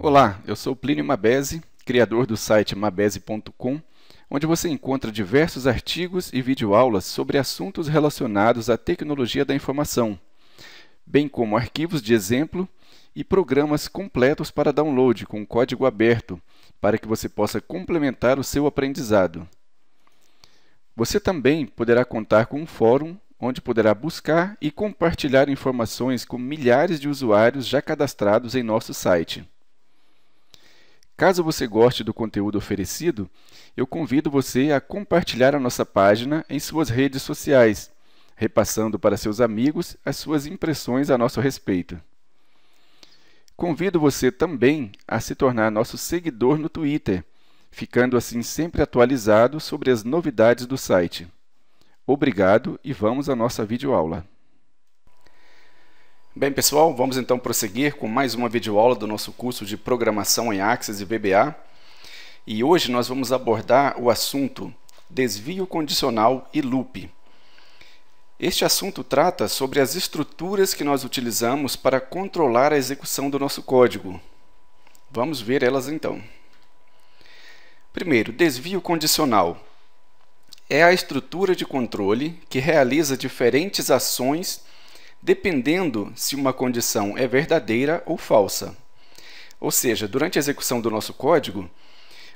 Olá, eu sou Plínio Mabesi, criador do site mabesi.com, onde você encontra diversos artigos e videoaulas sobre assuntos relacionados à tecnologia da informação, bem como arquivos de exemplo e programas completos para download com código aberto, para que você possa complementar o seu aprendizado. Você também poderá contar com um fórum onde poderá buscar e compartilhar informações com milhares de usuários já cadastrados em nosso site. Caso você goste do conteúdo oferecido, eu convido você a compartilhar a nossa página em suas redes sociais, repassando para seus amigos as suas impressões a nosso respeito. Convido você também a se tornar nosso seguidor no Twitter, ficando assim sempre atualizado sobre as novidades do site. Obrigado e vamos à nossa videoaula. Bem, pessoal, vamos então prosseguir com mais uma videoaula do nosso curso de Programação em Access e VBA. E hoje nós vamos abordar o assunto desvio condicional e loop. Este assunto trata sobre as estruturas que nós utilizamos para controlar a execução do nosso código. Vamos ver elas então. Primeiro, desvio condicional. É a estrutura de controle que realiza diferentes ações dependendo se uma condição é verdadeira ou falsa. Ou seja, durante a execução do nosso código,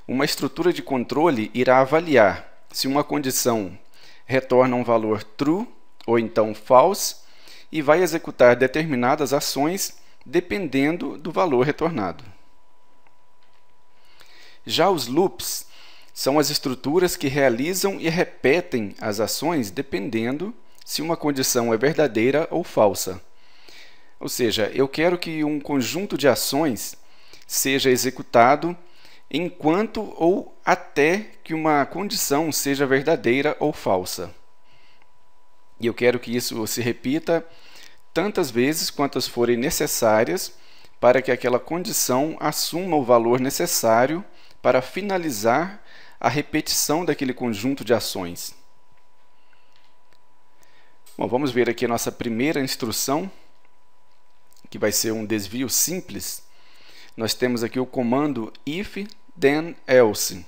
uma estrutura de controle irá avaliar se uma condição retorna um valor true ou então false e vai executar determinadas ações dependendo do valor retornado. Já os loops são as estruturas que realizam e repetem as ações dependendo se uma condição é verdadeira ou falsa. Ou seja, eu quero que um conjunto de ações seja executado enquanto ou até que uma condição seja verdadeira ou falsa. E eu quero que isso se repita tantas vezes quantas forem necessárias para que aquela condição assuma o valor necessário para finalizar a repetição daquele conjunto de ações. Bom, vamos ver aqui a nossa primeira instrução, que vai ser um desvio simples. Nós temos aqui o comando if, then, else,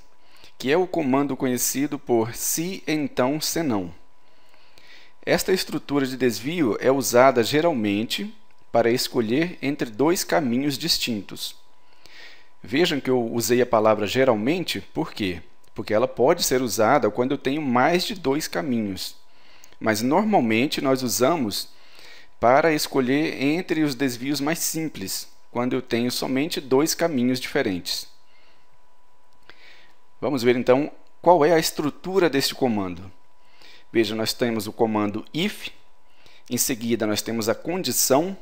que é o comando conhecido por se, então, senão. Esta estrutura de desvio é usada geralmente para escolher entre dois caminhos distintos. Vejam que eu usei a palavra geralmente, por quê? Porque ela pode ser usada quando eu tenho mais de dois caminhos. Mas normalmente nós usamos para escolher entre os desvios mais simples, quando eu tenho somente dois caminhos diferentes. Vamos ver então qual é a estrutura deste comando. Veja, nós temos o comando if, em seguida nós temos a condição.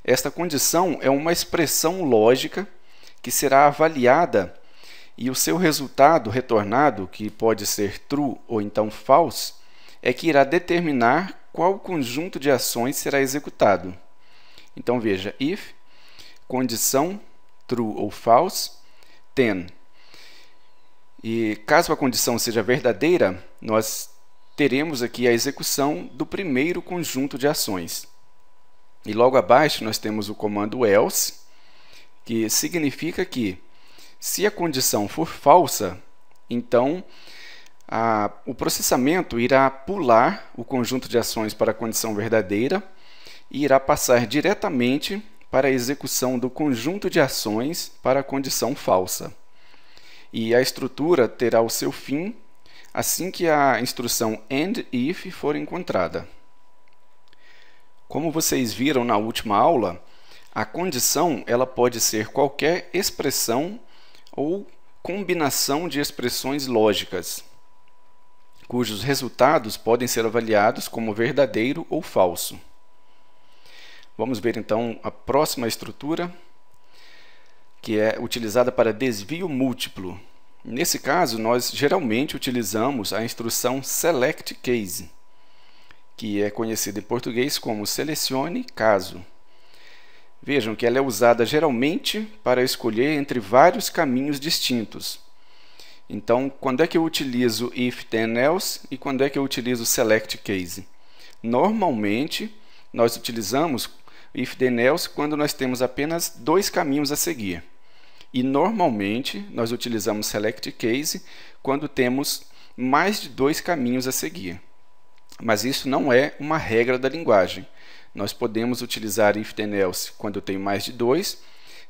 Esta condição é uma expressão lógica que será avaliada e o seu resultado retornado, que pode ser true ou então false, é que irá determinar qual conjunto de ações será executado. Então veja, if, condição, true ou false, then. E caso a condição seja verdadeira, nós teremos aqui a execução do primeiro conjunto de ações. E logo abaixo nós temos o comando else, que significa que se a condição for falsa, então o processamento irá pular o conjunto de ações para a condição verdadeira e irá passar diretamente para a execução do conjunto de ações para a condição falsa. E a estrutura terá o seu fim assim que a instrução end if for encontrada. Como vocês viram na última aula, a condição ela pode ser qualquer expressão ou combinação de expressões lógicas, cujos resultados podem ser avaliados como verdadeiro ou falso. Vamos ver então a próxima estrutura, que é utilizada para desvio múltiplo. Nesse caso, nós geralmente utilizamos a instrução select case, que é conhecida em português como selecione caso. Vejam que ela é usada geralmente para escolher entre vários caminhos distintos. Então, quando é que eu utilizo if, then, else e quando é que eu utilizo select case? Normalmente, nós utilizamos if, then, else quando nós temos apenas dois caminhos a seguir. E normalmente nós utilizamos select case quando temos mais de 2 caminhos a seguir. Mas isso não é uma regra da linguagem. Nós podemos utilizar if then else quando eu tenho mais de 2,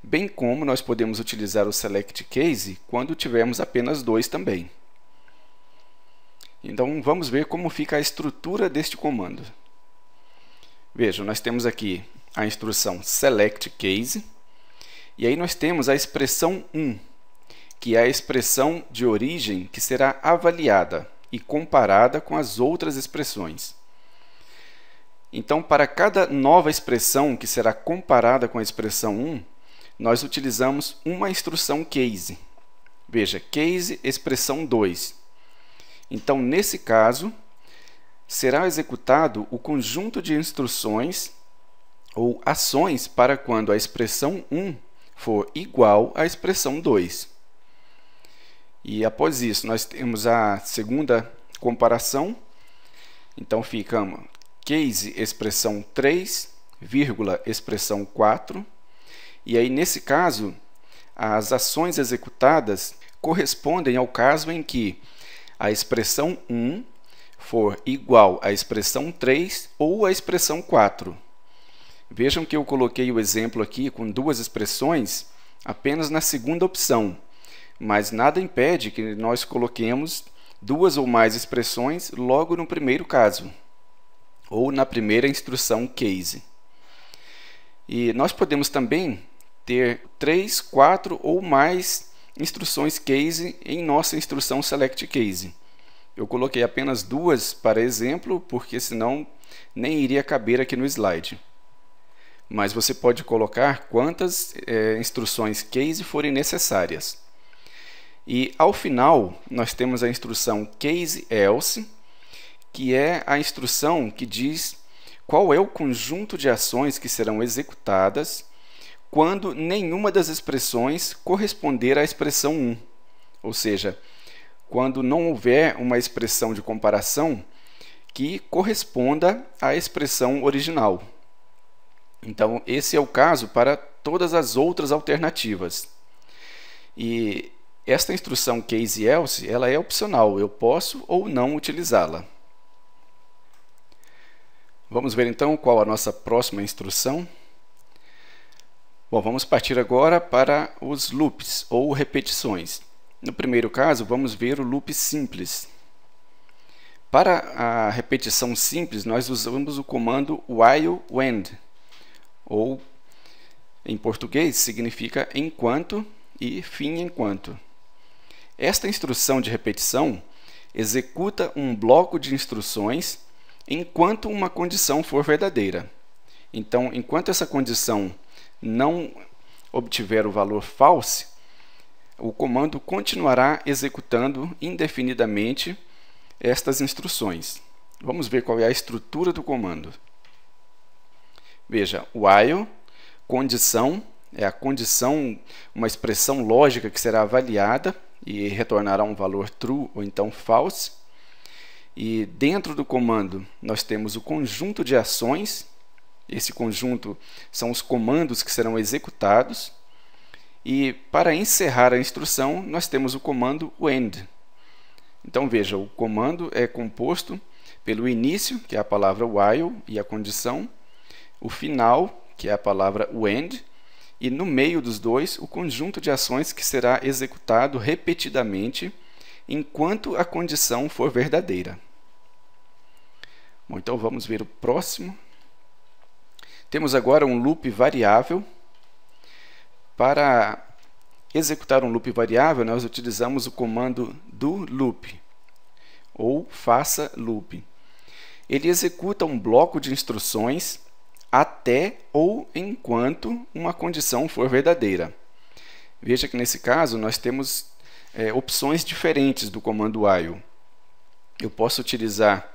bem como nós podemos utilizar o select case quando tivermos apenas 2 também. Então vamos ver como fica a estrutura deste comando. Vejam, nós temos aqui a instrução select case, e aí nós temos a expressão 1, que é a expressão de origem que será avaliada e comparada com as outras expressões. Então, para cada nova expressão que será comparada com a expressão 1, nós utilizamos uma instrução case. Veja, case expressão 2. Então, nesse caso, será executado o conjunto de instruções ou ações para quando a expressão 1 for igual à expressão 2. E após isso, nós temos a segunda comparação. Então, fica case expressão 3, vírgula expressão 4. E aí, nesse caso, as ações executadas correspondem ao caso em que a expressão 1 for igual à expressão 3 ou à expressão 4. Vejam que eu coloquei o exemplo aqui com 2 expressões apenas na segunda opção, mas nada impede que nós coloquemos 2 ou mais expressões logo no primeiro caso, ou na primeira instrução case. E nós podemos também ter 3, 4 ou mais instruções case em nossa instrução select case. Eu coloquei apenas 2 para exemplo, porque senão nem iria caber aqui no slide. Mas você pode colocar quantas instruções case forem necessárias. E ao final, nós temos a instrução case else, que é a instrução que diz qual é o conjunto de ações que serão executadas quando nenhuma das expressões corresponder à expressão 1. Ou seja, quando não houver uma expressão de comparação que corresponda à expressão original. Então, esse é o caso para todas as outras alternativas. E esta instrução case else, ela é opcional, eu posso ou não utilizá-la. Vamos ver então qual a nossa próxima instrução. Bom, vamos partir agora para os loops ou repetições. No primeiro caso, vamos ver o loop simples. Para a repetição simples, nós usamos o comando while when, ou em português significa enquanto e fim enquanto. Esta instrução de repetição executa um bloco de instruções enquanto uma condição for verdadeira. Então, enquanto essa condição não obtiver o valor false, o comando continuará executando indefinidamente estas instruções. Vamos ver qual é a estrutura do comando. Veja, while, condição, é a condição, uma expressão lógica que será avaliada e retornará um valor true ou então false. E dentro do comando nós temos o conjunto de ações. Esse conjunto são os comandos que serão executados. E para encerrar a instrução, nós temos o comando end. Então veja, o comando é composto pelo início, que é a palavra while e a condição, o final, que é a palavra end, e no meio dos dois, o conjunto de ações que será executado repetidamente enquanto a condição for verdadeira. Bom, então vamos ver o próximo. Temos agora um loop variável. Para executar um loop variável, nós utilizamos o comando do loop, ou faça loop. Ele executa um bloco de instruções até ou enquanto uma condição for verdadeira. Veja que nesse caso nós temos opções diferentes do comando while. Eu posso utilizar,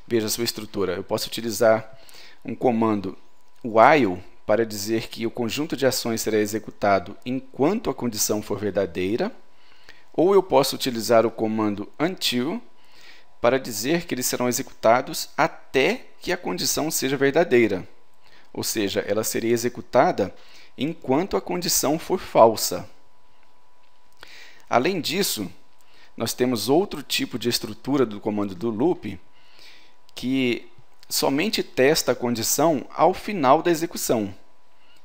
veja a sua estrutura, eu posso utilizar um comando while para dizer que o conjunto de ações será executado enquanto a condição for verdadeira, ou eu posso utilizar o comando until para dizer que eles serão executados até que a condição seja verdadeira. Ou seja, ela seria executada enquanto a condição for falsa. Além disso, nós temos outro tipo de estrutura do comando do loop que somente testa a condição ao final da execução.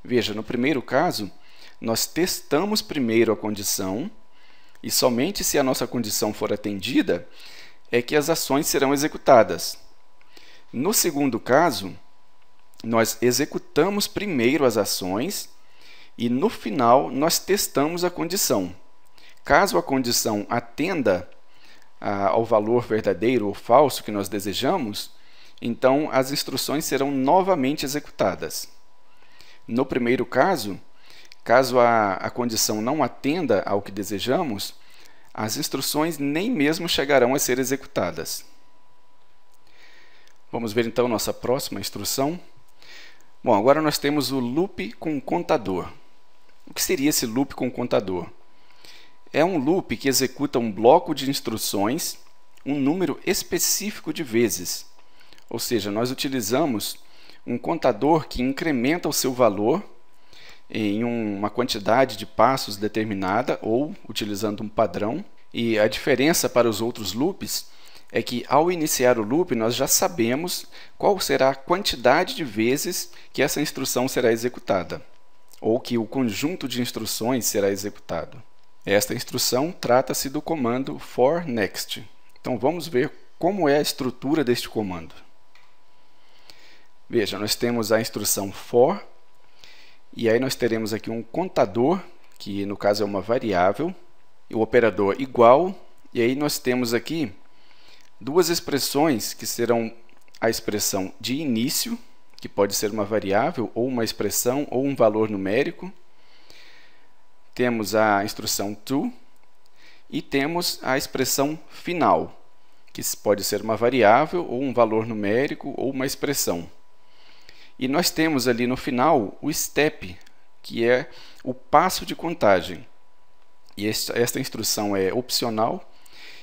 Veja, no primeiro caso, nós testamos primeiro a condição e somente se a nossa condição for atendida é que as ações serão executadas. No segundo caso, nós executamos primeiro as ações e no final nós testamos a condição. Caso a condição atenda ao valor verdadeiro ou falso que nós desejamos, então as instruções serão novamente executadas. No primeiro caso, caso a condição não atenda ao que desejamos, as instruções nem mesmo chegarão a ser executadas. Vamos ver então nossa próxima instrução. Bom, agora nós temos o loop com contador. O que seria esse loop com contador? É um loop que executa um bloco de instruções um número específico de vezes. Ou seja, nós utilizamos um contador que incrementa o seu valor em uma quantidade de passos determinada ou utilizando um padrão. E a diferença para os outros loops é que ao iniciar o loop nós já sabemos qual será a quantidade de vezes que essa instrução será executada ou que o conjunto de instruções será executado. Esta instrução trata-se do comando for next. Então vamos ver como é a estrutura deste comando. Veja, nós temos a instrução for, e aí nós teremos aqui um contador, que no caso é uma variável, e o operador igual, e aí nós temos aqui duas expressões que serão a expressão de início, que pode ser uma variável, ou uma expressão, ou um valor numérico. Temos a instrução to, e temos a expressão final, que pode ser uma variável, ou um valor numérico, ou uma expressão. E nós temos ali no final o step, que é o passo de contagem. E esta instrução é opcional.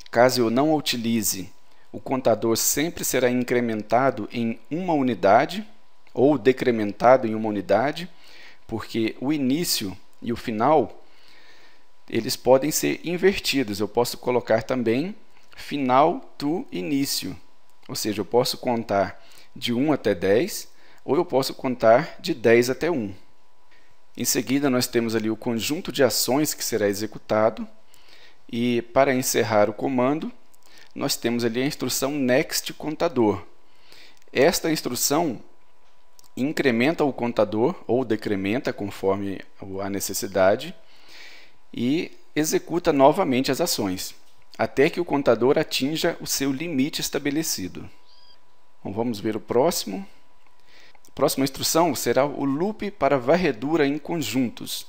Caso eu não a utilize, o contador sempre será incrementado em uma unidade ou decrementado em uma unidade, porque o início e o final eles podem ser invertidos. Eu posso colocar também final to início, ou seja, eu posso contar de 1 até 10, ou eu posso contar de 10 até 1. Em seguida, nós temos ali o conjunto de ações que será executado, e para encerrar o comando, nós temos ali a instrução next contador. Esta instrução incrementa o contador, ou decrementa conforme a necessidade, e executa novamente as ações, até que o contador atinja o seu limite estabelecido. Bom, vamos ver o próximo. A próxima instrução será o loop para varredura em conjuntos.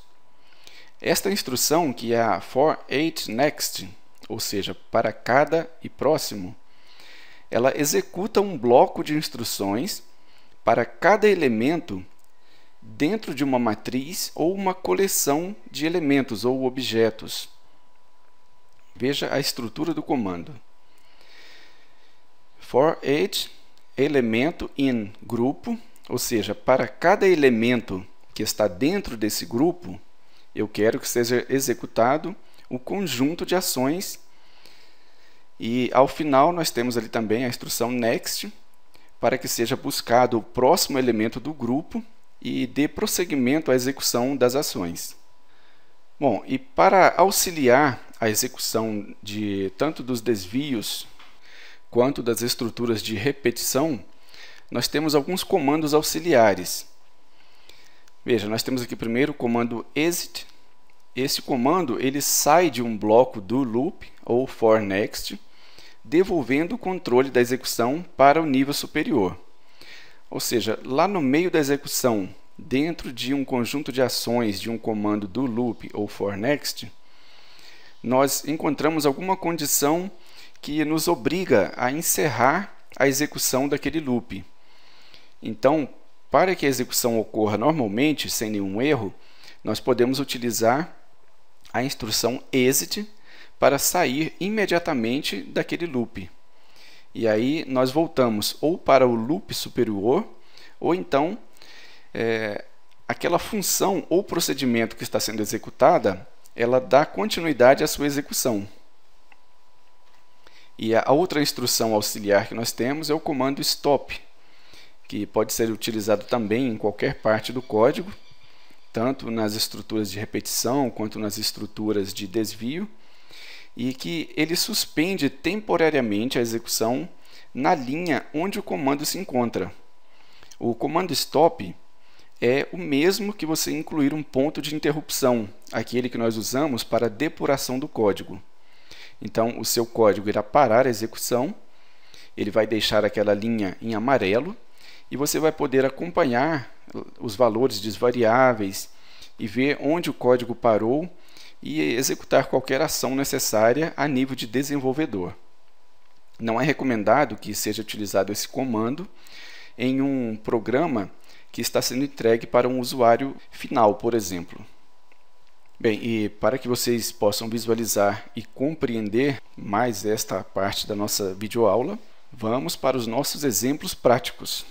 Esta instrução, que é a for each next, ou seja, para cada e próximo, ela executa um bloco de instruções para cada elemento dentro de uma matriz ou uma coleção de elementos ou objetos. Veja a estrutura do comando. For each elemento in grupo, ou seja, para cada elemento que está dentro desse grupo, eu quero que seja executado o conjunto de ações. E ao final nós temos ali também a instrução next, para que seja buscado o próximo elemento do grupo e dê prosseguimento à execução das ações. Bom, e para auxiliar a execução de tanto dos desvios quanto das estruturas de repetição, nós temos alguns comandos auxiliares. Veja, nós temos aqui primeiro o comando exit. Esse comando ele sai de um bloco do loop ou for next, devolvendo o controle da execução para o nível superior. Ou seja, lá no meio da execução, dentro de um conjunto de ações de um comando do loop ou for next, nós encontramos alguma condição que nos obriga a encerrar a execução daquele loop. Então, para que a execução ocorra normalmente, sem nenhum erro, nós podemos utilizar a instrução exit para sair imediatamente daquele loop. E aí nós voltamos ou para o loop superior, ou então aquela função ou procedimento que está sendo executada, ela dá continuidade à sua execução. E a outra instrução auxiliar que nós temos é o comando stop, que pode ser utilizado também em qualquer parte do código, tanto nas estruturas de repetição quanto nas estruturas de desvio, e que ele suspende temporariamente a execução na linha onde o comando se encontra. O comando stop é o mesmo que você incluir um ponto de interrupção, aquele que nós usamos para depuração do código. Então, o seu código irá parar a execução, ele vai deixar aquela linha em amarelo, e você vai poder acompanhar os valores das variáveis e ver onde o código parou e executar qualquer ação necessária a nível de desenvolvedor. Não é recomendado que seja utilizado esse comando em um programa que está sendo entregue para um usuário final, por exemplo. Bem, e para que vocês possam visualizar e compreender mais esta parte da nossa videoaula, vamos para os nossos exemplos práticos.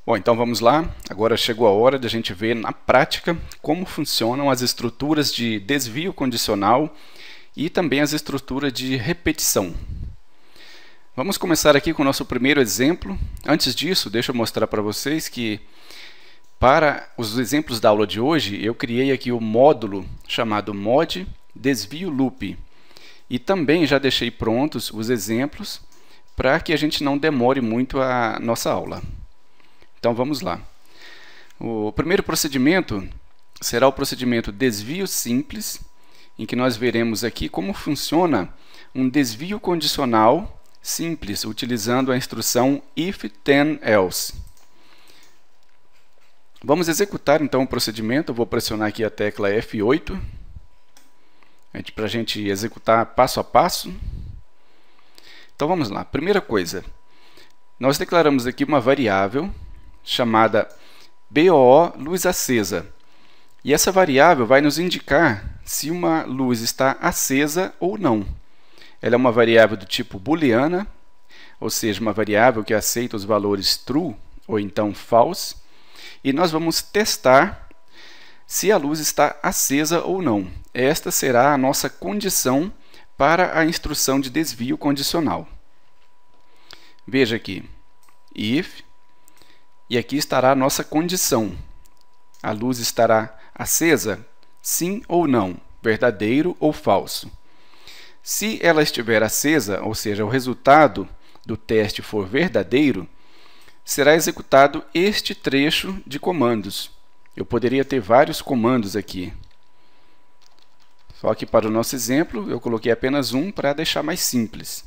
Bom, então vamos lá. Agora chegou a hora de a gente ver na prática como funcionam as estruturas de desvio condicional e também as estruturas de repetição. Vamos começar aqui com o nosso primeiro exemplo. Antes disso, deixa eu mostrar para vocês que para os exemplos da aula de hoje, eu criei aqui o módulo chamado mod desvio loop. E também já deixei prontos os exemplos para que a gente não demore muito a nossa aula. Então vamos lá. O primeiro procedimento será o procedimento desvio simples, em que nós veremos aqui como funciona um desvio condicional simples, utilizando a instrução if then else. Vamos executar então o procedimento. Eu vou pressionar aqui a tecla F8 para a gente executar passo a passo. Então vamos lá. Primeira coisa, nós declaramos aqui uma variável chamada BOO luz acesa. E essa variável vai nos indicar se uma luz está acesa ou não. Ela é uma variável do tipo booleana, ou seja, uma variável que aceita os valores true ou então false. E nós vamos testar se a luz está acesa ou não. Esta será a nossa condição para a instrução de desvio condicional. Veja aqui, if, e aqui estará a nossa condição. A luz estará acesa? Sim ou não, verdadeiro ou falso. Se ela estiver acesa, ou seja, o resultado do teste for verdadeiro, será executado este trecho de comandos. Eu poderia ter vários comandos aqui. Só que para o nosso exemplo, eu coloquei apenas um para deixar mais simples.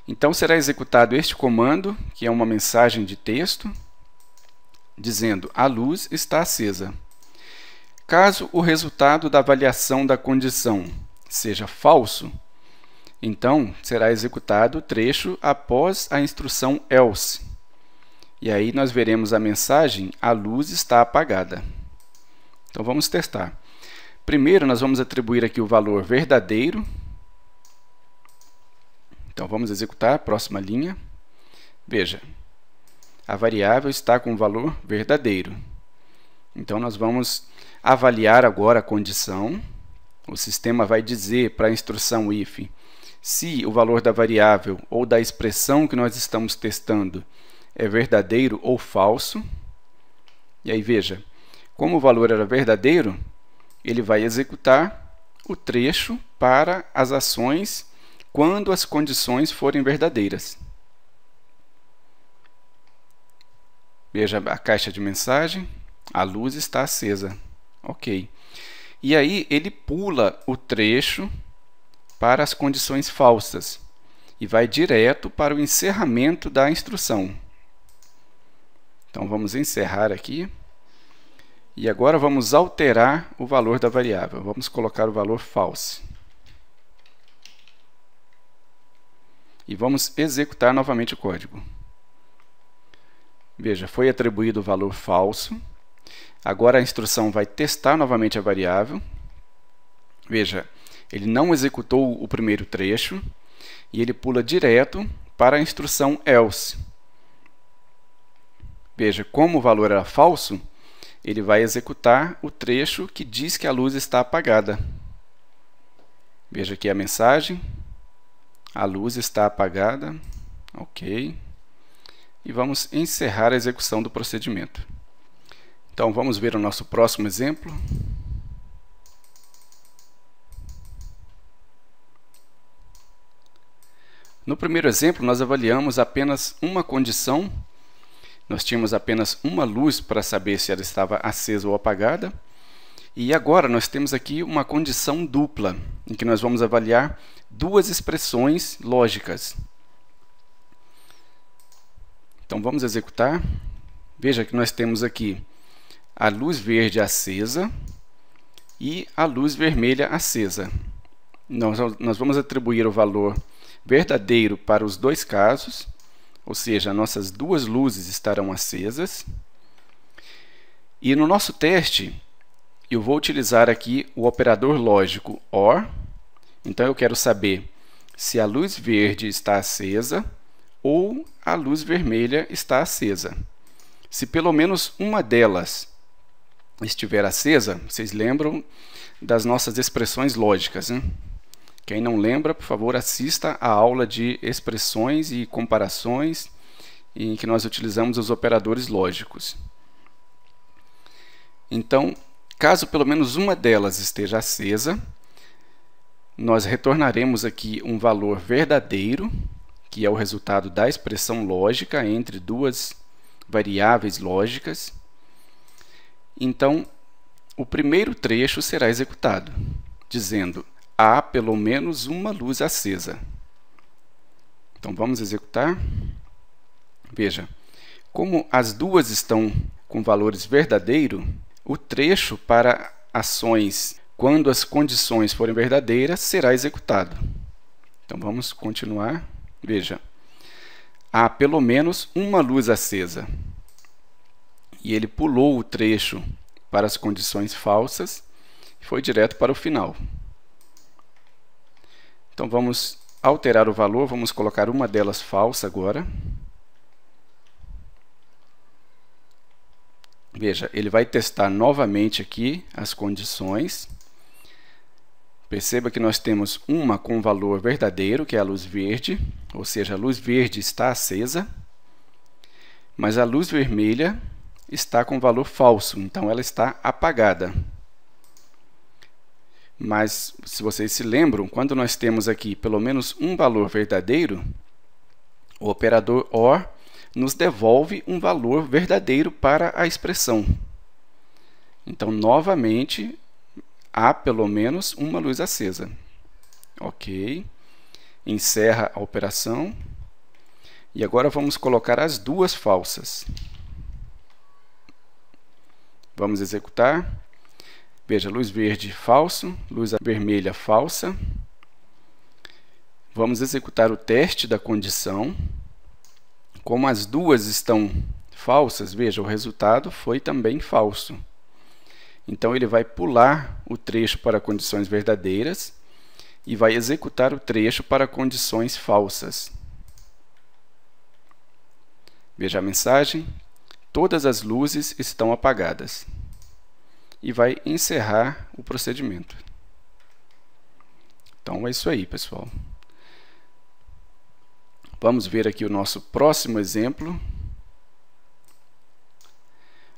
Então será executado este comando, que é uma mensagem de texto, dizendo a luz está acesa. Caso o resultado da avaliação da condição seja falso, então será executado o trecho após a instrução else. E aí nós veremos a mensagem a luz está apagada. Então vamos testar. Primeiro nós vamos atribuir aqui o valor verdadeiro. Então vamos executar a próxima linha. Veja, a variável está com o valor verdadeiro. Então nós vamos avaliar agora a condição. O sistema vai dizer para a instrução if se o valor da variável ou da expressão que nós estamos testando é verdadeiro ou falso. E aí veja, como o valor era verdadeiro, ele vai executar o trecho para as ações quando as condições forem verdadeiras. Veja a caixa de mensagem, a luz está acesa. Ok. E aí ele pula o trecho para as condições falsas e vai direto para o encerramento da instrução. Então vamos encerrar aqui. E agora vamos alterar o valor da variável. Vamos colocar o valor false. E vamos executar novamente o código. Veja, foi atribuído o valor falso. Agora a instrução vai testar novamente a variável. Veja, ele não executou o primeiro trecho e ele pula direto para a instrução else. Veja, como o valor era falso, ele vai executar o trecho que diz que a luz está apagada. Veja aqui a mensagem. A luz está apagada. Ok. E vamos encerrar a execução do procedimento. Então, vamos ver o nosso próximo exemplo. No primeiro exemplo, nós avaliamos apenas uma condição. Nós tínhamos apenas uma luz para saber se ela estava acesa ou apagada. E agora nós temos aqui uma condição dupla, em que nós vamos avaliar duas expressões lógicas. Então vamos executar. Veja que nós temos aqui a luz verde acesa e a luz vermelha acesa. Nós vamos atribuir o valor verdadeiro para os dois casos, ou seja, nossas duas luzes estarão acesas. E no nosso teste, eu vou utilizar aqui o operador lógico OR. Então eu quero saber se a luz verde está acesa ou a luz vermelha está acesa. Se pelo menos uma delas estiver acesa, vocês lembram das nossas expressões lógicas, né? Quem não lembra, por favor, assista a aula de expressões e comparações em que nós utilizamos os operadores lógicos. Então, caso pelo menos uma delas esteja acesa, nós retornaremos aqui um valor verdadeiro, que é o resultado da expressão lógica entre duas variáveis lógicas. Então, o primeiro trecho será executado, dizendo: há pelo menos uma luz acesa. Então, vamos executar. Veja, como as duas estão com valores verdadeiros, o trecho para ações quando as condições forem verdadeiras será executado. Então, vamos continuar. Veja, há pelo menos uma luz acesa. E ele pulou o trecho para as condições falsas e foi direto para o final. Então, vamos alterar o valor, vamos colocar uma delas falsa agora. Veja, ele vai testar novamente aqui as condições. Perceba que nós temos uma com valor verdadeiro, que é a luz verde, ou seja, a luz verde está acesa, mas a luz vermelha está com valor falso, então ela está apagada. Mas, se vocês se lembram, quando nós temos aqui pelo menos um valor verdadeiro, o operador OR nos devolve um valor verdadeiro para a expressão. Então, novamente, há pelo menos uma luz acesa. Ok. Encerra a operação. E agora vamos colocar as duas falsas. Vamos executar. Veja, luz verde falso, luz vermelha falsa. Vamos executar o teste da condição. Como as duas estão falsas, veja, o resultado foi também falso. Então, ele vai pular o trecho para condições verdadeiras e vai executar o trecho para condições falsas. Veja a mensagem. Todas as luzes estão apagadas. E vai encerrar o procedimento. Então, é isso aí, pessoal. Vamos ver aqui o nosso próximo exemplo.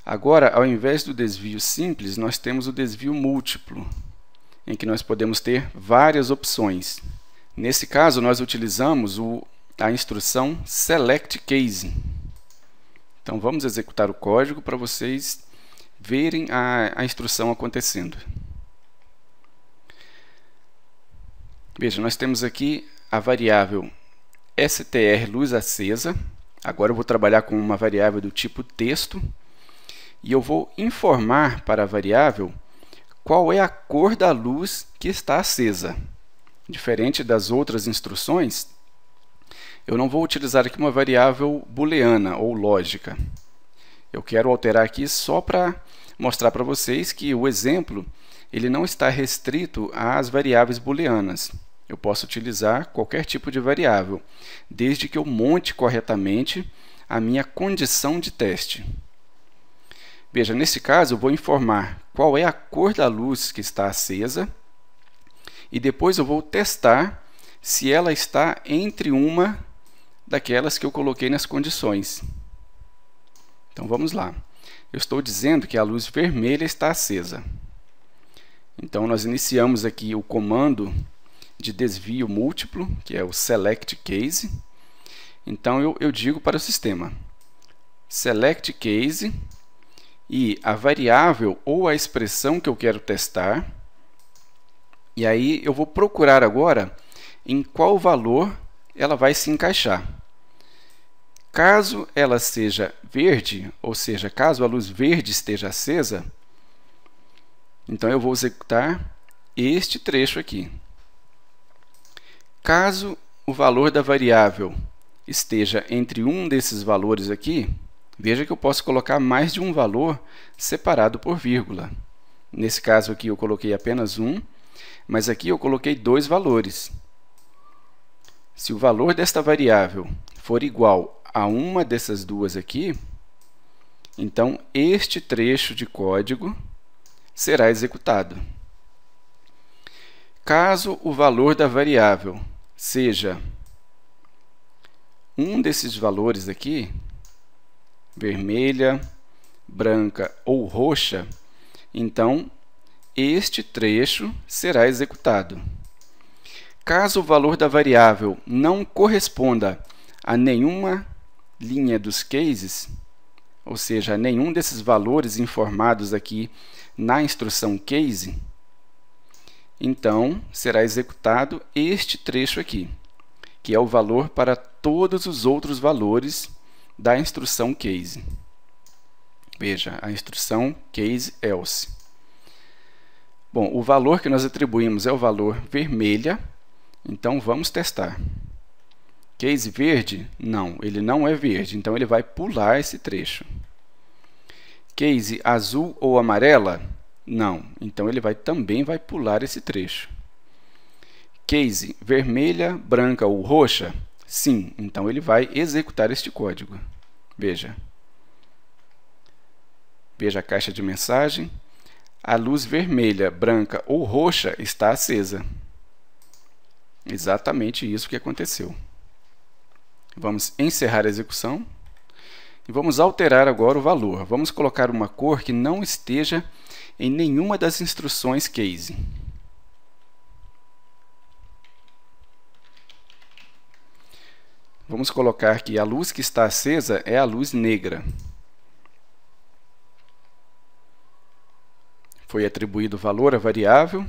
Agora, ao invés do desvio simples, nós temos o desvio múltiplo, em que nós podemos ter várias opções. Nesse caso, nós utilizamos a instrução select case. Então, vamos executar o código para vocês verem a instrução acontecendo. Veja, nós temos aqui a variável str luz acesa. Agora eu vou trabalhar com uma variável do tipo texto. E eu vou informar para a variável qual é a cor da luz que está acesa. Diferente das outras instruções, eu não vou utilizar aqui uma variável booleana ou lógica. Eu quero alterar aqui só para mostrar para vocês que o exemplo ele não está restrito às variáveis booleanas. Eu posso utilizar qualquer tipo de variável, desde que eu monte corretamente a minha condição de teste. Veja, nesse caso eu vou informar qual é a cor da luz que está acesa e depois eu vou testar se ela está entre uma daquelas que eu coloquei nas condições. Então vamos lá. Eu estou dizendo que a luz vermelha está acesa. Então nós iniciamos aqui o comando de desvio múltiplo, que é o select case. Então eu digo para o sistema select case e a variável ou a expressão que eu quero testar. E aí eu vou procurar agora em qual valor ela vai se encaixar. Caso ela seja verde, ou seja, caso a luz verde esteja acesa, então eu vou executar este trecho aqui. Caso o valor da variável esteja entre um desses valores aqui, veja que eu posso colocar mais de um valor separado por vírgula. Nesse caso aqui eu coloquei apenas um, mas aqui eu coloquei dois valores. Se o valor desta variável for igual a uma dessas duas aqui, então este trecho de código será executado. Caso o valor da variável seja um desses valores aqui, vermelha, branca ou roxa, então este trecho será executado. Caso o valor da variável não corresponda a nenhuma linha dos cases, ou seja, a nenhum desses valores informados aqui na instrução case, então será executado este trecho aqui, que é o valor para todos os outros valores da instrução case. Veja, a instrução case else. Bom, o valor que nós atribuímos é o valor vermelha, então vamos testar. Case verde? Não, ele não é verde, então ele vai pular esse trecho. Case azul ou amarela? Não, então ele também vai pular esse trecho. Case vermelha, branca ou roxa? Sim, então ele vai executar este código. Veja. Veja a caixa de mensagem. A luz vermelha, branca ou roxa está acesa. Exatamente isso que aconteceu. Vamos encerrar a execução e vamos alterar agora o valor. Vamos colocar uma cor que não esteja em nenhuma das instruções case. Vamos colocar que a luz que está acesa é a luz negra. Foi atribuído valor à variável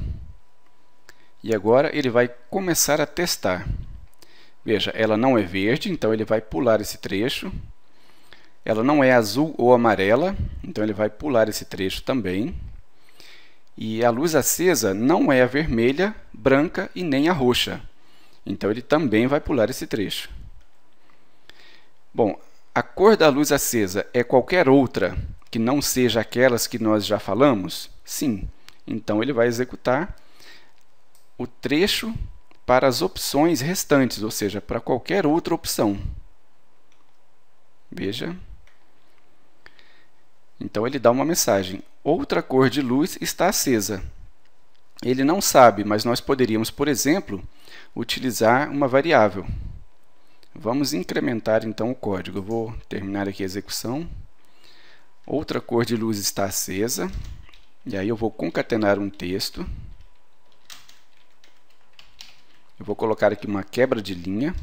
e agora ele vai começar a testar. Veja, ela não é verde, então ele vai pular esse trecho. Ela não é azul ou amarela, então ele vai pular esse trecho também. E a luz acesa não é a vermelha, branca e nem a roxa, então ele também vai pular esse trecho. Bom, a cor da luz acesa é qualquer outra que não seja aquelas que nós já falamos? Sim, então ele vai executar o trecho para as opções restantes, ou seja, para qualquer outra opção. Veja. Então ele dá uma mensagem: outra cor de luz está acesa. Ele não sabe, mas nós poderíamos, por exemplo, utilizar uma variável. Vamos incrementar então o código. Eu vou terminar aqui a execução. Outra cor de luz está acesa. E aí eu vou concatenar um texto. Eu vou colocar aqui uma quebra de linha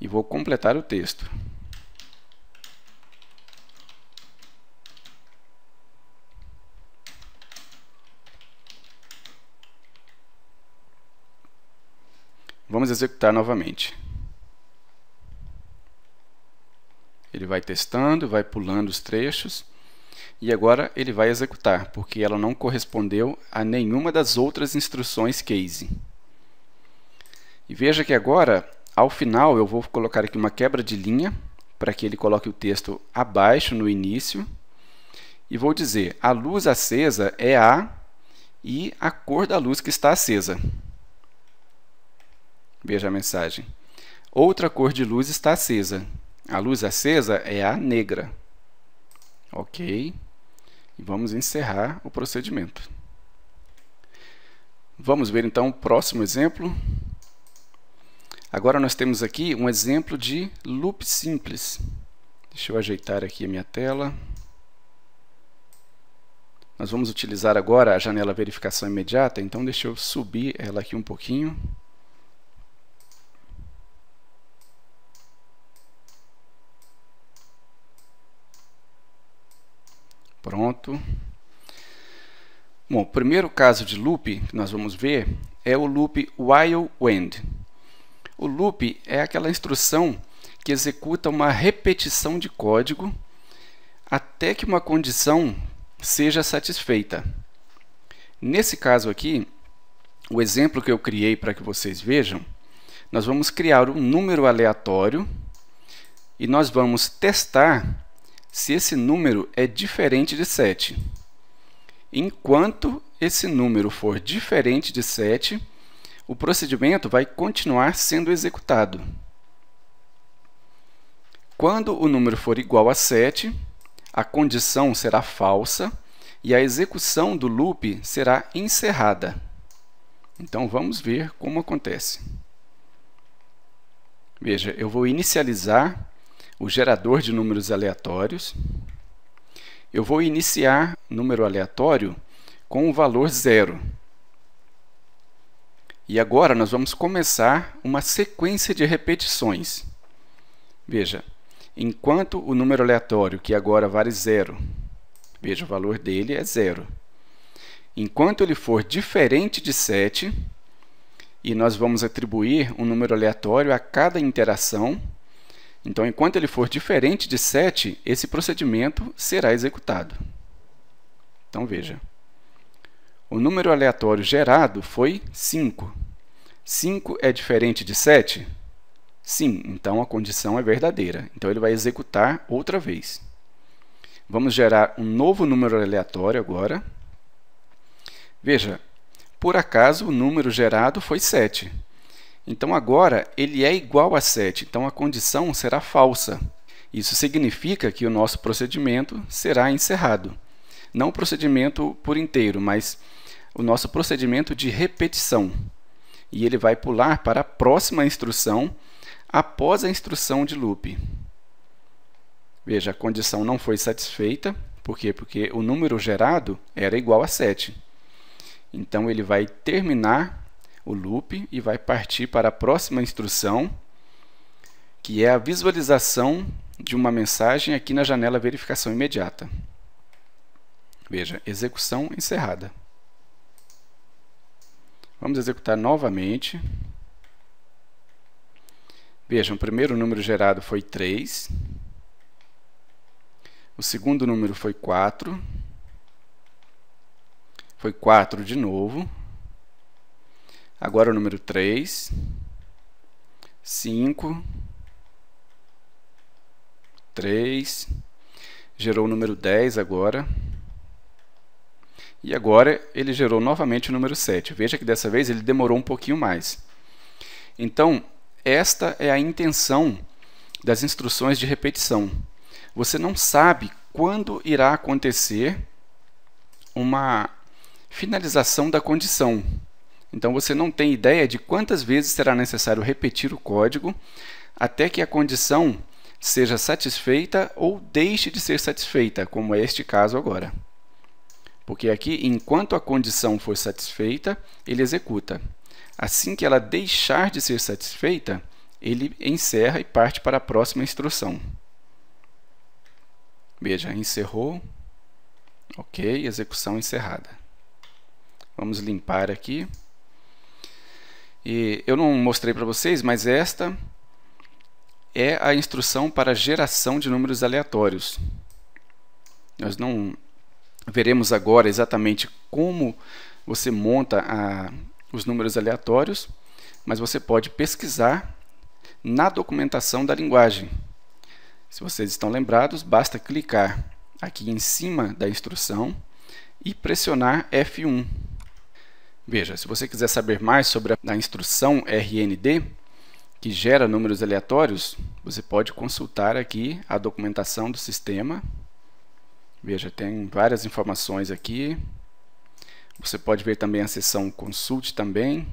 e vou completar o texto. Vamos executar novamente. Ele vai testando, vai pulando os trechos e agora ele vai executar, porque ela não correspondeu a nenhuma das outras instruções case. E veja que agora, ao final, eu vou colocar aqui uma quebra de linha para que ele coloque o texto abaixo no início e vou dizer: a luz acesa é a e a cor da luz que está acesa. Veja a mensagem: outra cor de luz está acesa. A luz acesa é a negra. Ok. E vamos encerrar o procedimento. Vamos ver então o próximo exemplo. Agora nós temos aqui um exemplo de loop simples. Deixa eu ajeitar aqui a minha tela. Nós vamos utilizar agora a janela verificação imediata, então deixa eu subir ela aqui um pouquinho. Pronto. Bom, o primeiro caso de loop que nós vamos ver é o loop while when. O loop é aquela instrução que executa uma repetição de código até que uma condição seja satisfeita. Nesse caso aqui, o exemplo que eu criei para que vocês vejam, nós vamos criar um número aleatório e nós vamos testar se esse número é diferente de 7. Enquanto esse número for diferente de 7, o procedimento vai continuar sendo executado. Quando o número for igual a 7, a condição será falsa e a execução do loop será encerrada. Então, vamos ver como acontece. Veja, eu vou inicializar o gerador de números aleatórios. Eu vou iniciar número aleatório com o valor 0. E agora nós vamos começar uma sequência de repetições. Veja, enquanto o número aleatório, que agora vale 0, veja, o valor dele é 0. Enquanto ele for diferente de 7, e nós vamos atribuir um número aleatório a cada interação, então, enquanto ele for diferente de 7, esse procedimento será executado. Então, veja. O número aleatório gerado foi 5. 5 é diferente de 7? Sim, então a condição é verdadeira. Então, ele vai executar outra vez. Vamos gerar um novo número aleatório agora. Veja, por acaso o número gerado foi 7. Então, agora, ele é igual a 7, então a condição será falsa. Isso significa que o nosso procedimento será encerrado. Não o procedimento por inteiro, mas o nosso procedimento de repetição. E ele vai pular para a próxima instrução após a instrução de loop. Veja, a condição não foi satisfeita. Por quê? Porque o número gerado era igual a 7. Então, ele vai terminar o loop e vai partir para a próxima instrução, que é a visualização de uma mensagem aqui na janela verificação imediata. Veja, execução encerrada. Vamos executar novamente. Vejam, o primeiro número gerado foi 3. O segundo número foi 4. Foi 4 de novo. Agora o número 3, 5, 3, gerou o número 10 agora. E agora ele gerou novamente o número 7. Veja que dessa vez ele demorou um pouquinho mais. Então, esta é a intenção das instruções de repetição. Você não sabe quando irá acontecer uma finalização da condição. Então, você não tem ideia de quantas vezes será necessário repetir o código até que a condição seja satisfeita ou deixe de ser satisfeita, como é este caso agora. Porque aqui, enquanto a condição for satisfeita, ele executa. Assim que ela deixar de ser satisfeita, ele encerra e parte para a próxima instrução. Veja, encerrou. Ok, execução encerrada. Vamos limpar aqui. E eu não mostrei para vocês, mas esta é a instrução para geração de números aleatórios. Nós não veremos agora exatamente como você monta os números aleatórios, mas você pode pesquisar na documentação da linguagem. Se vocês estão lembrados, basta clicar aqui em cima da instrução e pressionar F1. Veja, se você quiser saber mais sobre a instrução RND, que gera números aleatórios, você pode consultar aqui a documentação do sistema. Veja, tem várias informações aqui. Você pode ver também a seção Consult também.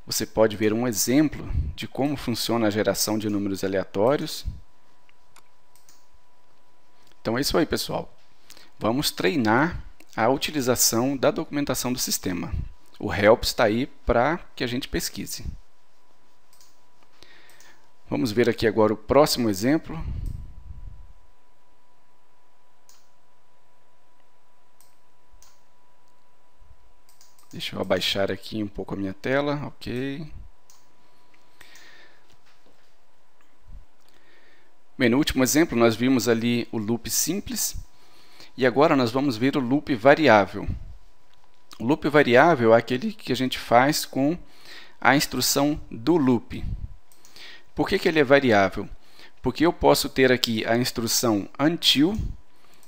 Você pode ver um exemplo de como funciona a geração de números aleatórios. Então é isso aí, pessoal. Vamos treinar a utilização da documentação do sistema. O help está aí para que a gente pesquise. Vamos ver aqui agora o próximo exemplo. Deixa eu abaixar aqui um pouco a minha tela, ok. Bem, no último exemplo nós vimos ali o loop simples e agora nós vamos ver o loop variável. O loop variável é aquele que a gente faz com a instrução do loop. Por que ele é variável? Porque eu posso ter aqui a instrução until,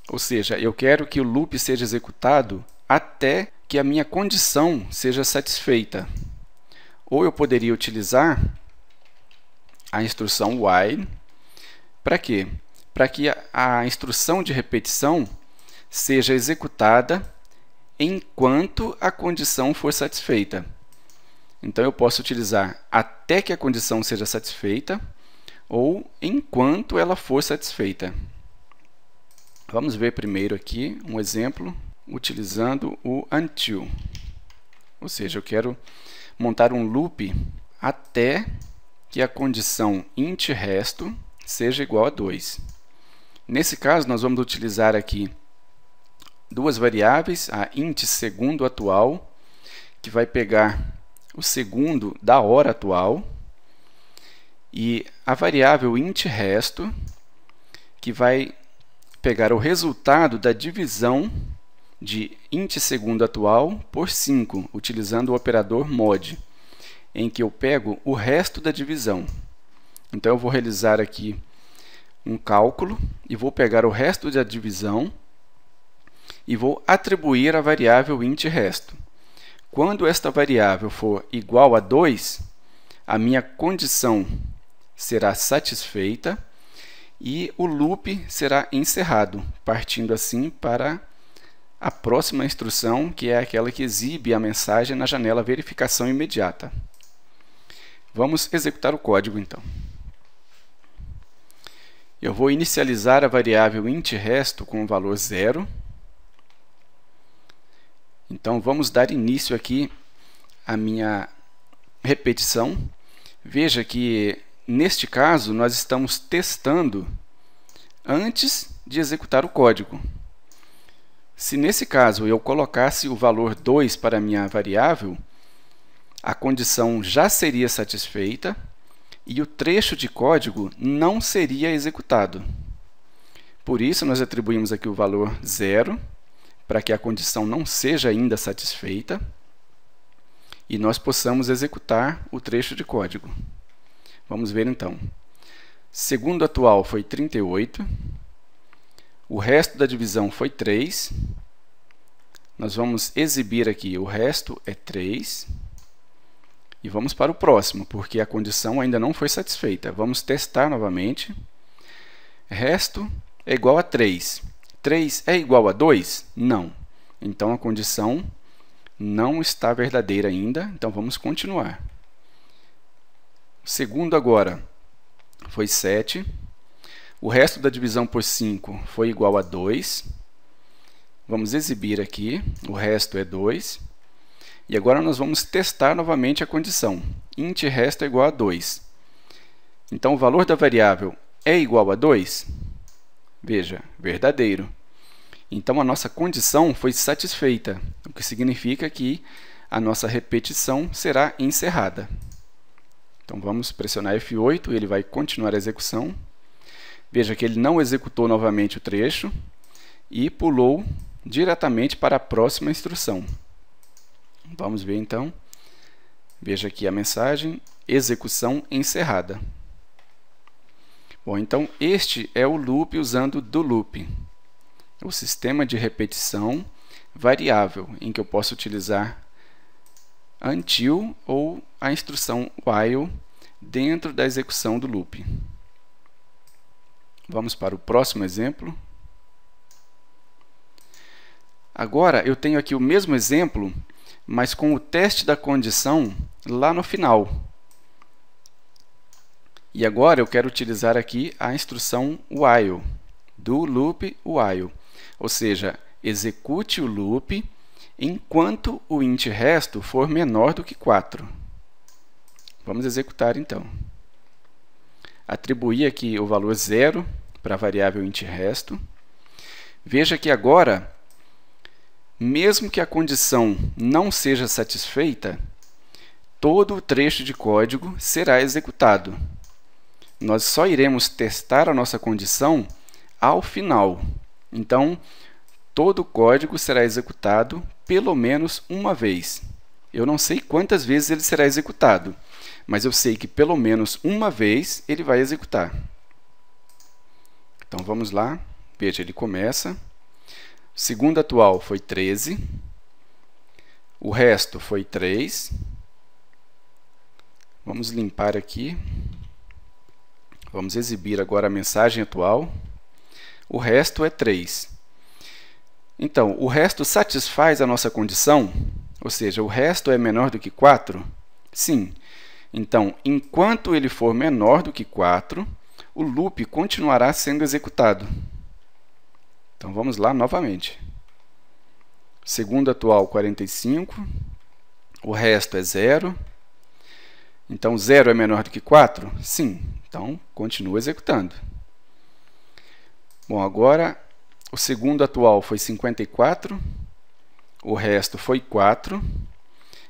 ou seja, eu quero que o loop seja executado até que a minha condição seja satisfeita. Ou eu poderia utilizar a instrução while. Para quê? Para que a instrução de repetição seja executada enquanto a condição for satisfeita. Então, eu posso utilizar até que a condição seja satisfeita ou enquanto ela for satisfeita. Vamos ver primeiro aqui um exemplo utilizando o until. Ou seja, eu quero montar um loop até que a condição int resto seja igual a 2. Nesse caso, nós vamos utilizar aqui duas variáveis, a int segundo atual, que vai pegar o segundo da hora atual, e a variável int resto, que vai pegar o resultado da divisão de int segundo atual por 5, utilizando o operador mod, em que eu pego o resto da divisão. Então, eu vou realizar aqui um cálculo e vou pegar o resto da divisão e vou atribuir a variável int resto. Quando esta variável for igual a 2, a minha condição será satisfeita e o loop será encerrado, partindo assim para a próxima instrução, que é aquela que exibe a mensagem na janela verificação imediata. Vamos executar o código, então. Eu vou inicializar a variável int resto com o valor 0. Então, vamos dar início aqui à minha repetição. Veja que, neste caso, nós estamos testando antes de executar o código. Se nesse caso eu colocasse o valor 2 para a minha variável, a condição já seria satisfeita e o trecho de código não seria executado. Por isso, nós atribuímos aqui o valor 0, para que a condição não seja ainda satisfeita e nós possamos executar o trecho de código. Vamos ver então. Segundo atual foi 38. O resto da divisão foi 3. Nós vamos exibir aqui, o resto é 3. E vamos para o próximo, porque a condição ainda não foi satisfeita. Vamos testar novamente. Resto é igual a 3. 3 é igual a 2? Não. Então, a condição não está verdadeira ainda. Então, vamos continuar. O segundo agora foi 7. O resto da divisão por 5 foi igual a 2. Vamos exibir aqui. O resto é 2. E agora nós vamos testar novamente a condição. Int resto é igual a 2. Então, o valor da variável é igual a 2? Veja, verdadeiro. Então, a nossa condição foi satisfeita, o que significa que a nossa repetição será encerrada. Então, vamos pressionar F8 e ele vai continuar a execução. Veja que ele não executou novamente o trecho e pulou diretamente para a próxima instrução. Vamos ver então. Veja aqui a mensagem, execução encerrada. Bom, então este é o loop usando do loop, o sistema de repetição variável, em que eu posso utilizar until ou a instrução while dentro da execução do loop. Vamos para o próximo exemplo. Agora, eu tenho aqui o mesmo exemplo, mas com o teste da condição lá no final. E agora eu quero utilizar aqui a instrução while, do loop while. Ou seja, execute o loop enquanto o int resto for menor do que 4. Vamos executar então. Atribuir aqui o valor 0 para a variável int resto. Veja que agora, mesmo que a condição não seja satisfeita, todo o trecho de código será executado. Nós só iremos testar a nossa condição ao final. Então, todo o código será executado pelo menos uma vez. Eu não sei quantas vezes ele será executado, mas eu sei que pelo menos uma vez ele vai executar. Então, vamos lá. Veja, ele começa. O segundo atual foi 13. O resto foi 3. Vamos limpar aqui. Vamos exibir agora a mensagem atual. O resto é 3. Então, o resto satisfaz a nossa condição? Ou seja, o resto é menor do que 4? Sim. Então, enquanto ele for menor do que 4, o loop continuará sendo executado. Então, vamos lá novamente. Segundo atual, 45. O resto é 0. Então, 0 é menor do que 4? Sim. Então, continua executando. Bom, agora, o segundo atual foi 54. O resto foi 4.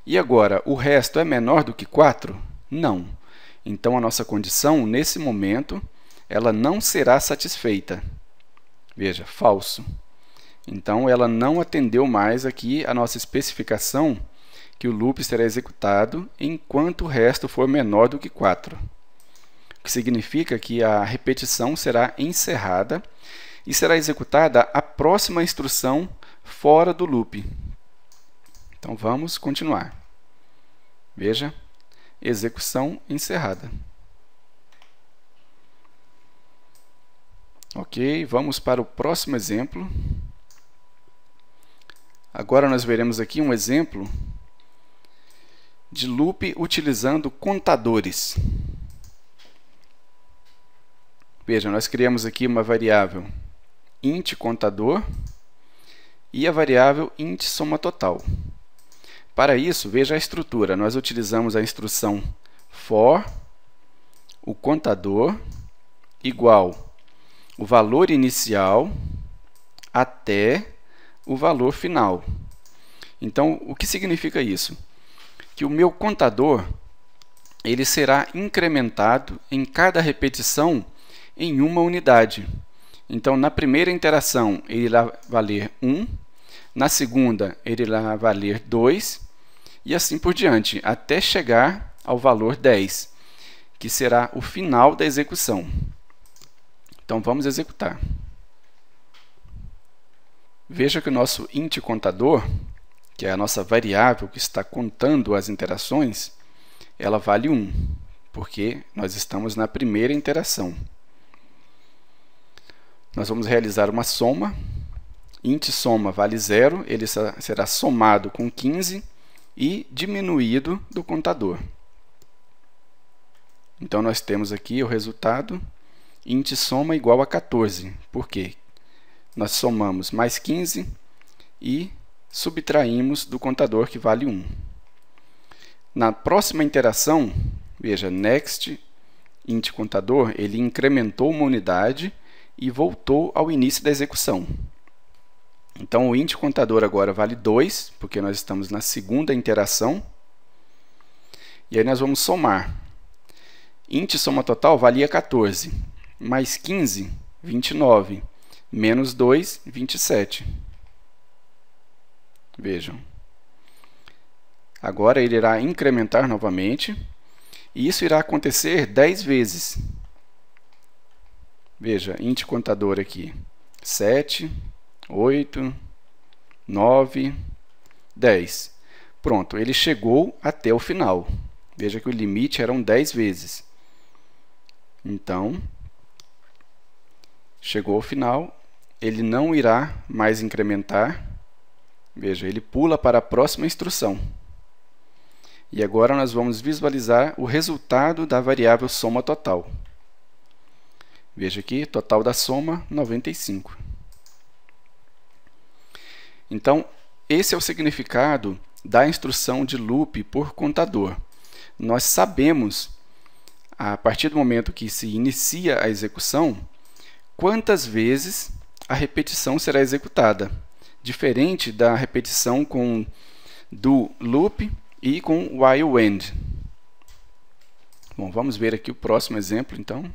E agora, o resto é menor do que 4? Não. Então, a nossa condição, nesse momento, ela não será satisfeita. Veja, falso. Então, ela não atendeu mais aqui a nossa especificação que o loop será executado enquanto o resto for menor do que 4. O que significa que a repetição será encerrada e será executada a próxima instrução fora do loop. Então, vamos continuar. Veja, execução encerrada. Ok, vamos para o próximo exemplo. Agora nós veremos aqui um exemplo de loop utilizando contadores. Veja, nós criamos aqui uma variável int contador e a variável int soma total. Para isso, veja a estrutura. Nós utilizamos a instrução for o contador igual o valor inicial até o valor final. Então, o que significa isso? Que o meu contador ele será incrementado em cada repetição em uma unidade. Então, na primeira interação, ele irá valer 1, na segunda, ele irá valer 2, e assim por diante, até chegar ao valor 10, que será o final da execução. Então, vamos executar. Veja que o nosso int contador, que é a nossa variável que está contando as interações, ela vale 1, porque nós estamos na primeira interação. Nós vamos realizar uma soma. Int soma vale 0, ele será somado com 15 e diminuído do contador. Então, nós temos aqui o resultado, int soma igual a 14. Por quê? Nós somamos mais 15 e subtraímos do contador que vale 1. Na próxima interação, veja, next int contador, ele incrementou uma unidade e voltou ao início da execução. Então, o int contador agora vale 2, porque nós estamos na segunda interação. E aí nós vamos somar. Int soma total valia 14, mais 15, 29, menos 2, 27. Vejam. Agora ele irá incrementar novamente, e isso irá acontecer 10 vezes. Veja, int contador aqui, 7, 8, 9, 10. Pronto, ele chegou até o final. Veja que o limite eram 10 vezes. Então, chegou ao final, ele não irá mais incrementar, Veja, ele pula para a próxima instrução. E agora nós vamos visualizar o resultado da variável soma total. Veja aqui, total da soma, 95. Então, esse é o significado da instrução de loop por contador. Nós sabemos, a partir do momento que se inicia a execução, quantas vezes a repetição será executada, diferente da repetição com do loop e com while end. Bom, vamos ver aqui o próximo exemplo, então.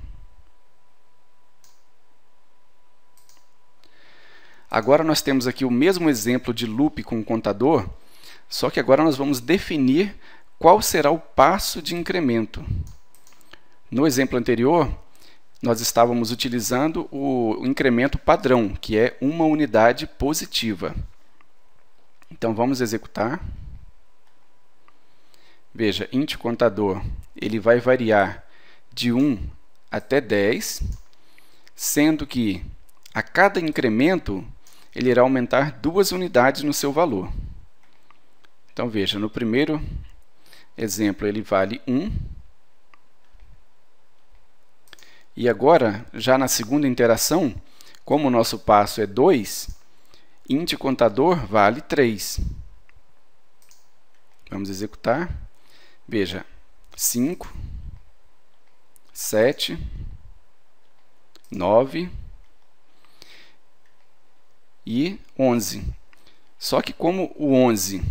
Agora nós temos aqui o mesmo exemplo de loop com o contador, só que agora nós vamos definir qual será o passo de incremento. No exemplo anterior, nós estávamos utilizando o incremento padrão, que é uma unidade positiva. Então, vamos executar. Veja, int contador, ele vai variar de 1 até 10, sendo que a cada incremento ele irá aumentar 2 unidades no seu valor. Então, veja, no primeiro exemplo ele vale 1. E agora, já na segunda interação, como o nosso passo é 2, int contador vale 3. Vamos executar. Veja, 5, 7, 9 e 11. Só que como o 11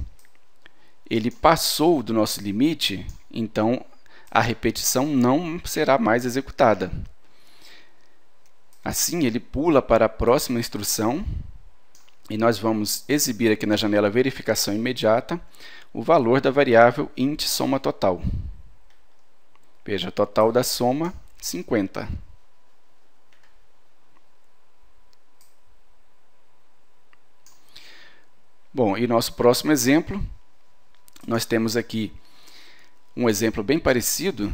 ele passou do nosso limite, então a repetição não será mais executada. Assim, ele pula para a próxima instrução e nós vamos exibir aqui na janela verificação imediata o valor da variável int soma total. Veja, total da soma, 50. Bom, e nosso próximo exemplo, nós temos aqui um exemplo bem parecido,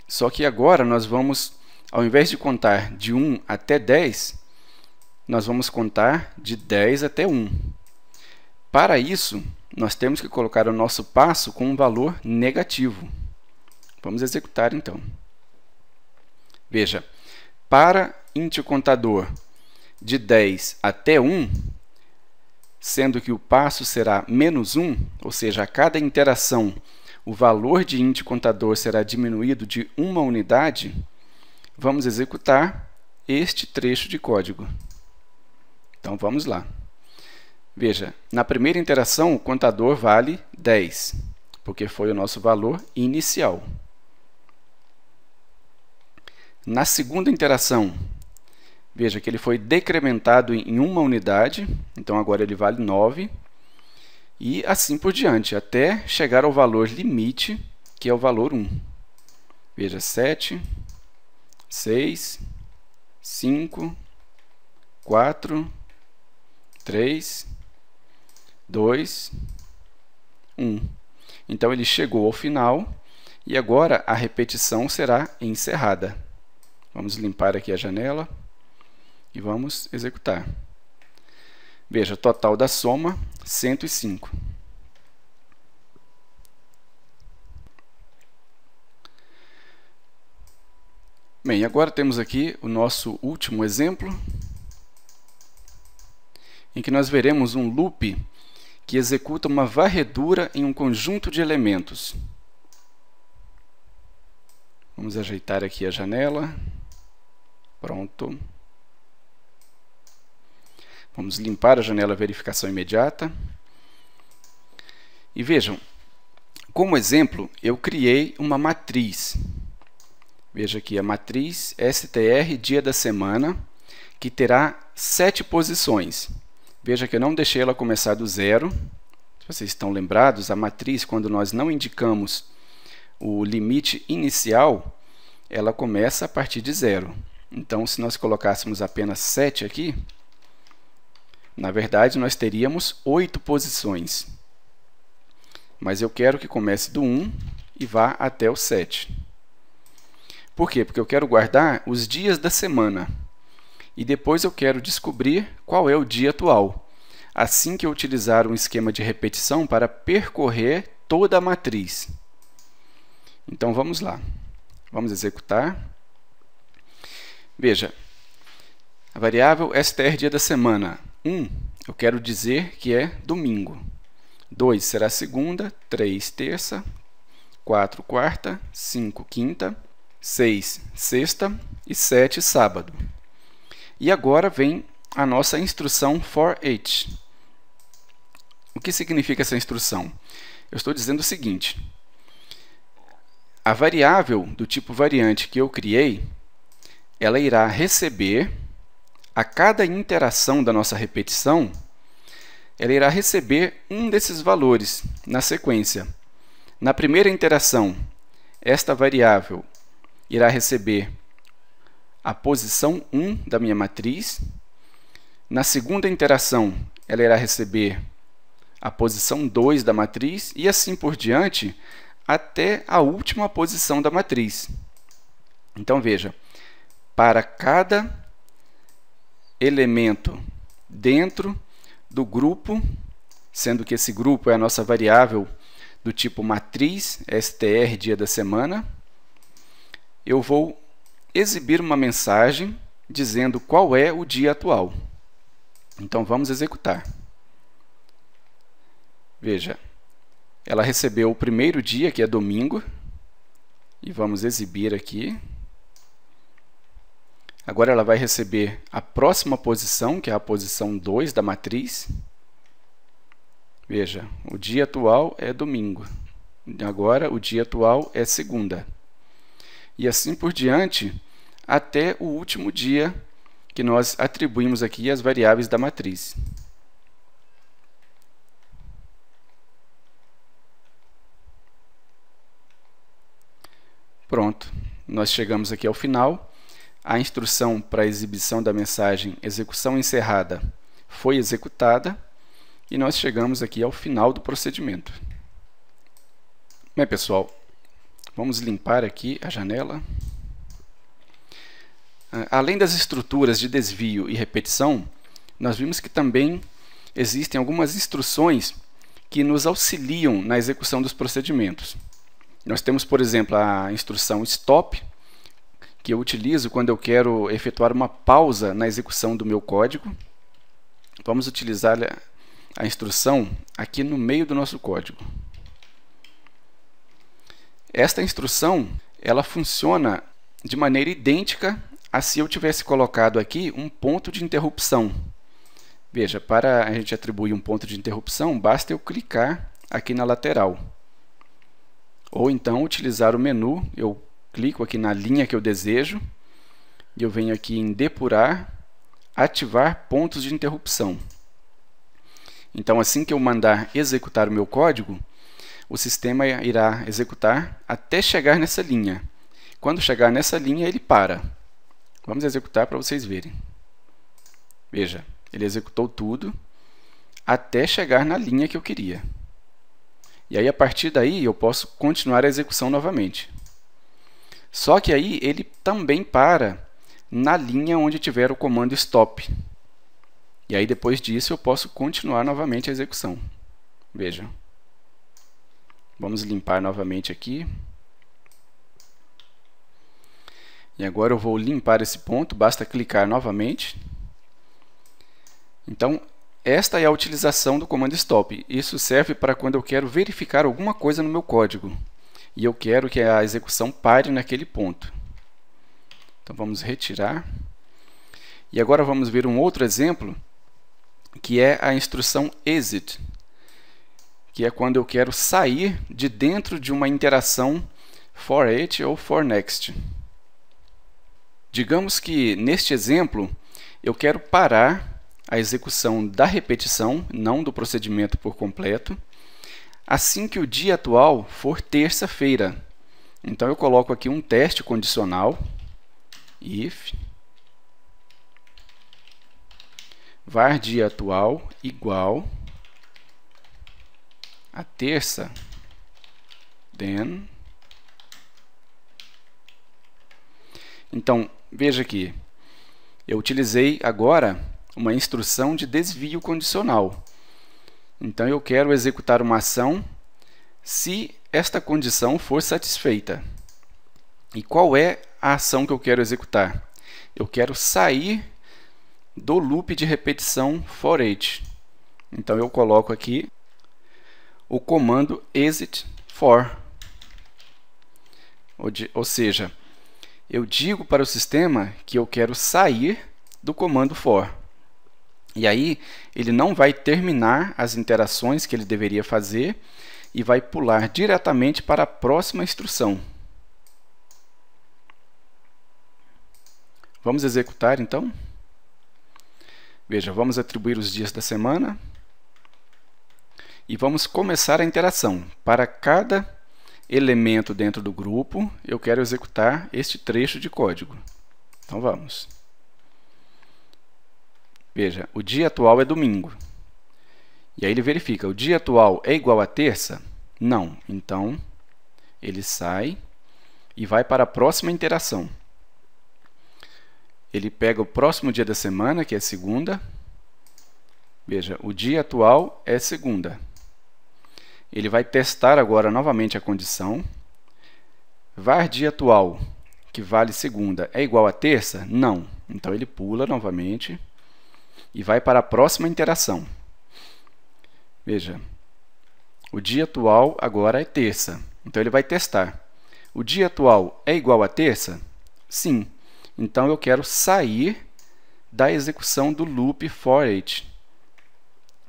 só que agora nós vamos, ao invés de contar de 1 até 10, nós vamos contar de 10 até 1. Para isso, nós temos que colocar o nosso passo com um valor negativo. Vamos executar então. Veja, para int contador de 10 até 1, sendo que o passo será menos 1, ou seja, a cada interação o valor de int contador será diminuído de 1 unidade, vamos executar este trecho de código. Então, vamos lá. Veja, na primeira interação, o contador vale 10, porque foi o nosso valor inicial. Na segunda interação, veja que ele foi decrementado em 1 unidade, então agora ele vale 9, e assim por diante, até chegar ao valor limite, que é o valor 1. Veja, 7, 6, 5, 4, 3, 2, 1. Então, ele chegou ao final e agora a repetição será encerrada. Vamos limpar aqui a janela e vamos executar. Veja, total da soma, 105. Bem, agora temos aqui o nosso último exemplo, em que nós veremos um loop que executa uma varredura em um conjunto de elementos. Vamos ajeitar aqui a janela. Pronto. Vamos limpar a janela verificação imediata. E vejam, como exemplo, eu criei uma matriz. Veja aqui a matriz str dia da semana, que terá 7 posições. Veja que eu não deixei ela começar do zero. Se vocês estão lembrados, a matriz, quando nós não indicamos o limite inicial, ela começa a partir de zero. Então, se nós colocássemos apenas 7 aqui, na verdade, nós teríamos 8 posições. Mas eu quero que comece do 1 e vá até o 7. Por quê? Porque eu quero guardar os dias da semana. E depois eu quero descobrir qual é o dia atual. assim que eu utilizar um esquema de repetição para percorrer toda a matriz. Então, vamos lá. Vamos executar. Veja, a variável str dia da semana. 1, eu quero dizer que é domingo. 2 será segunda, 3 terça, 4 quarta, 5 quinta, 6 sexta e 7 sábado. E agora vem a nossa instrução for each. O que significa essa instrução? Eu estou dizendo o seguinte: a variável do tipo variante que eu criei, ela irá receber, a cada interação da nossa repetição, ela irá receber um desses valores na sequência. Na primeira interação, esta variável irá receber a posição 1 da minha matriz. Na segunda interação, ela irá receber a posição 2 da matriz e assim por diante, até a última posição da matriz. Então, veja, para cada elemento dentro do grupo, sendo que esse grupo é a nossa variável do tipo matriz str dia da semana, eu vou exibir uma mensagem dizendo qual é o dia atual. Então, vamos executar. Veja, ela recebeu o primeiro dia, que é domingo, e vamos exibir aqui. Agora ela vai receber a próxima posição, que é a posição 2 da matriz. Veja, o dia atual é domingo. Agora o dia atual é segunda. E assim por diante, até o último dia que nós atribuímos aqui as variáveis da matriz. Pronto, nós chegamos aqui ao final. A instrução para a exibição da mensagem execução encerrada foi executada e nós chegamos aqui ao final do procedimento. Bem, pessoal, vamos limpar aqui a janela. Além das estruturas de desvio e repetição, nós vimos que também existem algumas instruções que nos auxiliam na execução dos procedimentos. Nós temos, por exemplo, a instrução stop, que eu utilizo quando eu quero efetuar uma pausa na execução do meu código. Vamos utilizar a instrução aqui no meio do nosso código. Esta instrução, ela funciona de maneira idêntica a se eu tivesse colocado aqui um ponto de interrupção. Veja, para a gente atribuir um ponto de interrupção, basta eu clicar aqui na lateral. Ou então utilizar o menu, eu clico aqui na linha que eu desejo, e eu venho aqui em depurar, ativar pontos de interrupção. Então, assim que eu mandar executar o meu código, o sistema irá executar até chegar nessa linha. Quando chegar nessa linha, ele para. Vamos executar para vocês verem. Veja, ele executou tudo até chegar na linha que eu queria. E aí, a partir daí, eu posso continuar a execução novamente. Só que aí ele também para na linha onde tiver o comando stop. E aí, depois disso, eu posso continuar novamente a execução. Veja. Vamos limpar novamente aqui. E agora eu vou limpar esse ponto, basta clicar novamente. Então, esta é a utilização do comando stop. Isso serve para quando eu quero verificar alguma coisa no meu código. E eu quero que a execução pare naquele ponto. Então, vamos retirar. E agora vamos ver um outro exemplo, que é a instrução exit, que é quando eu quero sair de dentro de uma interação for each ou for next. Digamos que, neste exemplo, eu quero parar a execução da repetição, não do procedimento por completo, assim que o dia atual for terça-feira. Então, eu coloco aqui um teste condicional, if var dia atual igual a terça, then. Então, veja aqui, eu utilizei agora uma instrução de desvio condicional. Então eu quero executar uma ação se esta condição for satisfeita. E qual é a ação que eu quero executar? Eu quero sair do loop de repetição for each. Então eu coloco aqui o comando exit for. Ou seja, eu digo para o sistema que eu quero sair do comando for. E aí ele não vai terminar as interações que ele deveria fazer e vai pular diretamente para a próxima instrução. Vamos executar então? Veja, vamos atribuir os dias da semana e vamos começar a interação. Para cada elemento dentro do grupo, eu quero executar este trecho de código. Então vamos. Veja, o dia atual é domingo. E aí ele verifica, o dia atual é igual a terça? Não. Então, ele sai e vai para a próxima interação. Ele pega o próximo dia da semana, que é segunda. Veja, o dia atual é segunda. Ele vai testar agora novamente a condição. Var dia atual, que vale segunda, é igual a terça? Não. Então ele pula novamente e vai para a próxima interação. Veja, o dia atual agora é terça. Então ele vai testar. O dia atual é igual a terça? Sim. Então eu quero sair da execução do loop for each.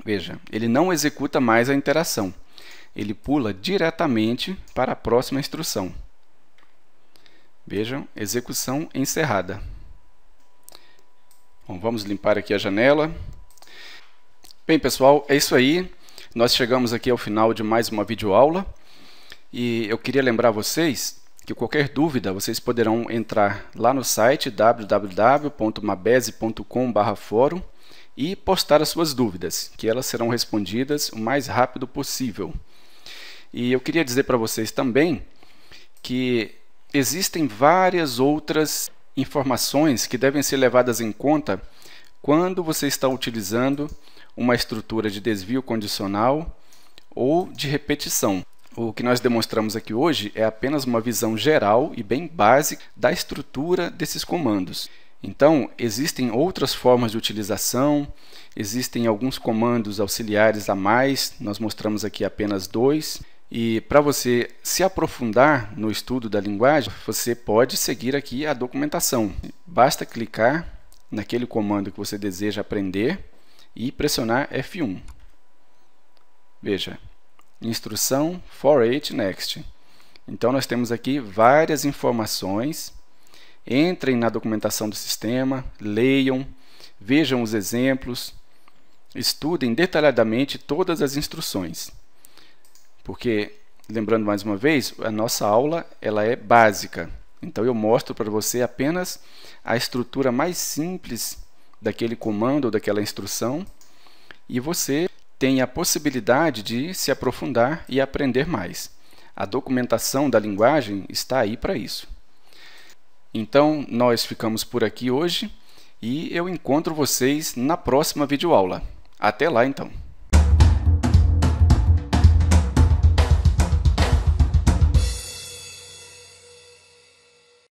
Veja, ele não executa mais a interação. Ele pula diretamente para a próxima instrução. Vejam, execução encerrada. Bom, vamos limpar aqui a janela. Bem, pessoal, é isso aí. Nós chegamos aqui ao final de mais uma videoaula. E eu queria lembrar vocês que qualquer dúvida, vocês poderão entrar lá no site www.mabese.com/fórum e postar as suas dúvidas, que elas serão respondidas o mais rápido possível. E eu queria dizer para vocês também que existem várias outras informações que devem ser levadas em conta quando você está utilizando uma estrutura de desvio condicional ou de repetição. O que nós demonstramos aqui hoje é apenas uma visão geral e bem básica da estrutura desses comandos. Então, existem outras formas de utilização, existem alguns comandos auxiliares a mais, nós mostramos aqui apenas 2. E para você se aprofundar no estudo da linguagem, você pode seguir aqui a documentação. Basta clicar naquele comando que você deseja aprender e pressionar F1. Veja, instrução for each next. Então nós temos aqui várias informações. Entrem na documentação do sistema, leiam, vejam os exemplos, estudem detalhadamente todas as instruções. Porque, lembrando mais uma vez, a nossa aula ela é básica. Então eu mostro para você apenas a estrutura mais simples daquele comando ou daquela instrução e você tem a possibilidade de se aprofundar e aprender mais. A documentação da linguagem está aí para isso. Então, nós ficamos por aqui hoje e eu encontro vocês na próxima videoaula. Até lá, então!